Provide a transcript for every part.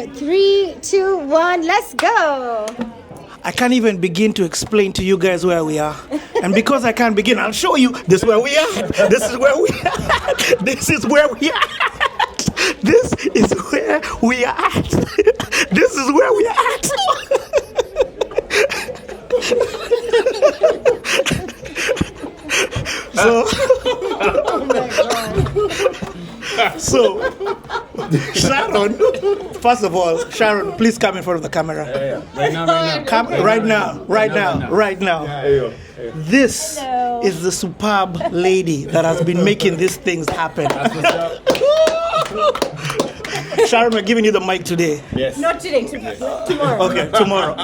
together. 3, 2, 1, let's go. I can't even begin to explain to you guys where we are. And because I can't begin, I'll show you. This is where we are. This is where we are. This is where we are. This is where we are at. This is where we are at. So, Sharon, first of all, Sharon, please come in front of the camera. Right now. Come right now. This is the superb lady that has been making these things happen. Sharon, we're giving you the mic today. Yes. Not today, tomorrow. Okay, tomorrow.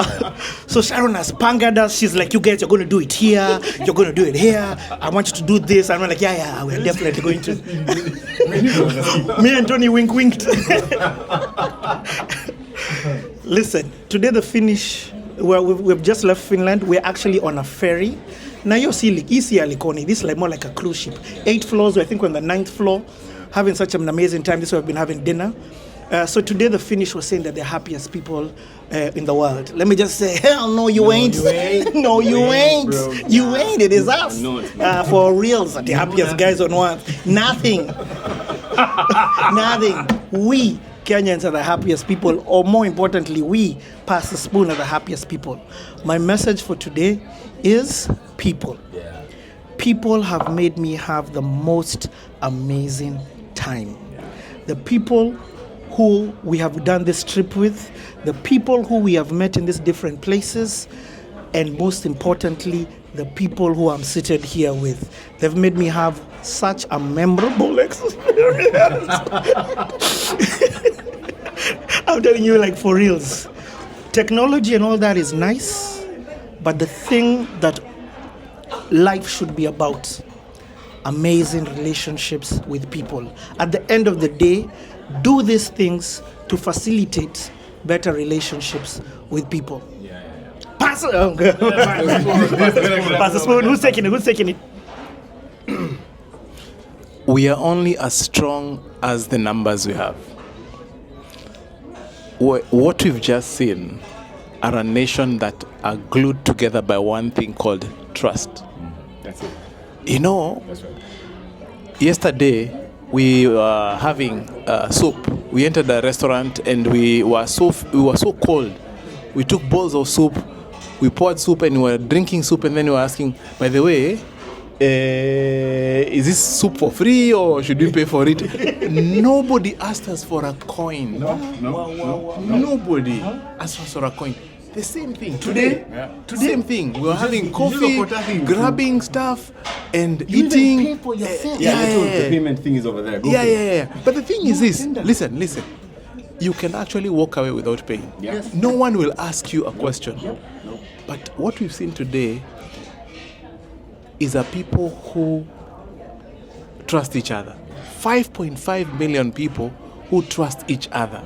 So Sharon has pangered us. She's like, you guys are going to do it here. You're going to do it here. I want you to do this. And we're like, yeah, we're definitely going to. Me and Tony winked. Listen, today the finish, well, we've just left Finland. We're actually on a ferry. Now you're seeing easy Alikoni. This is like more like a cruise ship. 8 floors. I think we're on the 9th floor. Having such an amazing time. This is where we've been having dinner. So today the finish was saying that they're happiest people in the world. Let me just say, hell no, you ain't. No, you ain't. Bro. You ain't. It is us. No, for reals, the happiest guys on earth. Nothing. Nothing. We Kenyans are the happiest people, or more importantly, we pass the spoon are the happiest people. My message for today is people. Yeah. People have made me have the most amazing time. The people who we have done this trip with, the people who we have met in these different places, and most importantly, the people who I'm seated here with. They've made me have such a memorable experience. I'm telling you, like, for reals. Technology and all that is nice, but the thing that life should be about, amazing relationships with people. At the end of the day, do these things to facilitate better relationships with people. Pass it. Oh, God. Pass the spoon. Who's taking it? We are only as strong as the numbers we have. What we've just seen are a nation that are glued together by one thing called trust. That's it. You know, That's right. yesterday we were having soup. We entered a restaurant and we were so cold. We took bowls of soup, we poured soup and we were drinking soup, and then we were asking, by the way, is this soup for free or should we pay for it? Nobody asked us for a coin. No. Nobody asked us for a coin. The same thing today. Same thing. We were having coffee, grabbing stuff, and eating. Pay for yourself. The payment thing is over there. Go Yeah. But the thing is this. Listen. You can actually walk away without paying. Yes. No one will ask you a question. But what we've seen today is a people who trust each other. 5.5 million people who trust each other.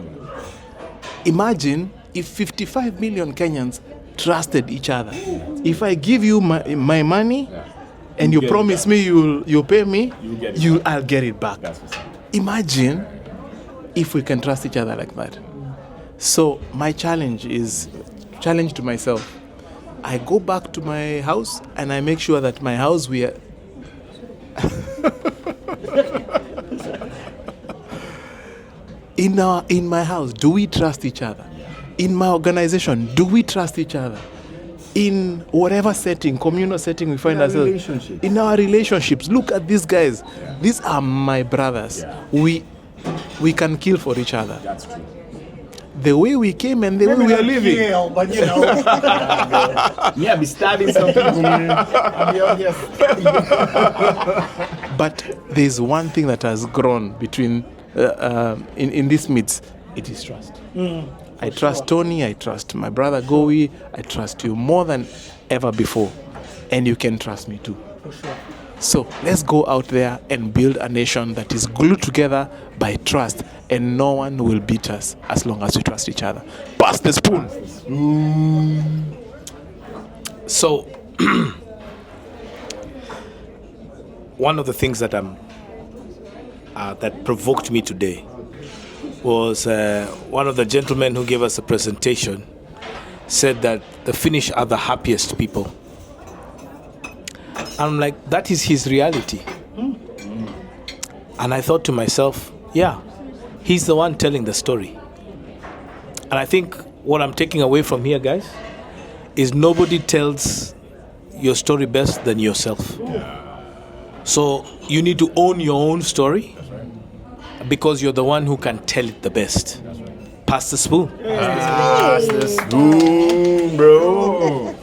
Imagine if 55 million Kenyans trusted each other. If I give you my money and you promise me you'll pay me, I'll get it back. Imagine if we can trust each other like that. So my challenge to myself. I go back to my house and I make sure that my house we are in my house, do we trust each other? In my organization, do we trust each other? In whatever setting, communal setting we find ourselves. In our relationships. Look at these guys. Yeah. These are my brothers. Yeah. We can kill for each other. That's true. The way we came and the way we are living. Kill, but you know. Yeah, be stabbing some people, man. But there's one thing that has grown between in this midst. It is trust. I trust Tony, I trust my brother Gowi, I trust you more than ever before. And you can trust me too. For sure. So let's go out there and build a nation that is glued together by trust, and no one will beat us as long as we trust each other. Pass the spoon. So, one of the things that that provoked me today was one of the gentlemen who gave us a presentation said that the Finnish are the happiest people. I'm like, that is his reality. And I thought to myself, yeah, he's the one telling the story. And I think what I'm taking away from here, guys, is nobody tells your story best than yourself. So you need to own your own story because you're the one who can tell it the best. Pass the spoon. Pass the spoon, bro.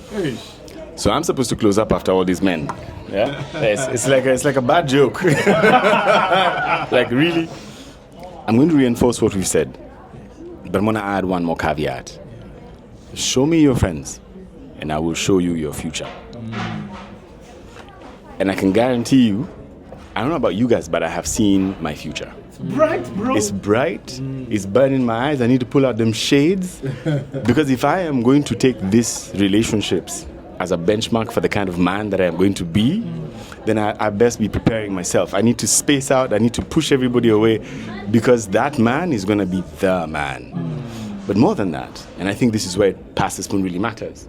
So I'm supposed to close up after all these men. Yeah, it's like a bad joke. Like really, I'm going to reinforce what we've said, but I'm going to add one more caveat. Show me your friends, and I will show you your future. And I can guarantee you, I don't know about you guys, but I have seen my future. Bright, bro. It's bright. It's burning my eyes. I need to pull out them shades. Because if I am going to take these relationships as a benchmark for the kind of man that I am going to be, then I best be preparing myself. I need to space out. I need to push everybody away because that man is going to be the man. But more than that, and I think this is where pass the spoon really matters,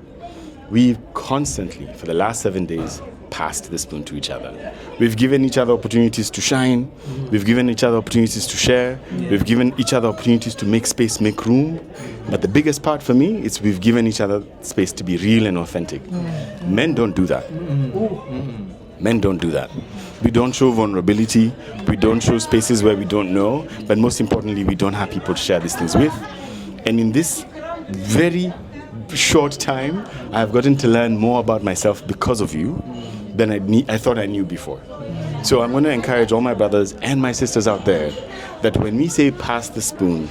we've constantly, for the last 7 days, passed the spoon to each other. We've given each other opportunities to shine. We've given each other opportunities to share. We've given each other opportunities to make space, make room. But the biggest part for me is we've given each other space to be real and authentic. Men don't do that. Men don't do that. We don't show vulnerability. We don't show spaces where we don't know. But most importantly, we don't have people to share these things with. And in this very short time, I've gotten to learn more about myself because of you than I thought I knew before. So I'm going to encourage all my brothers and my sisters out there that when we say pass the spoon,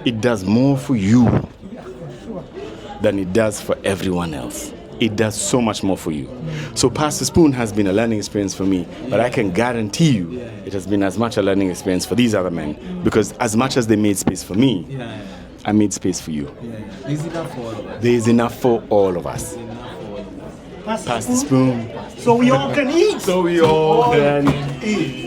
it does more for you than it does for everyone else. It does so much more for you. So pass the spoon has been a learning experience for me, but I can guarantee you it has been as much a learning experience for these other men, because as much as they made space for me, I made space for you. There's enough for all of us. There is enough for all of us. Pass the spoon. So we all can eat. So we all can eat.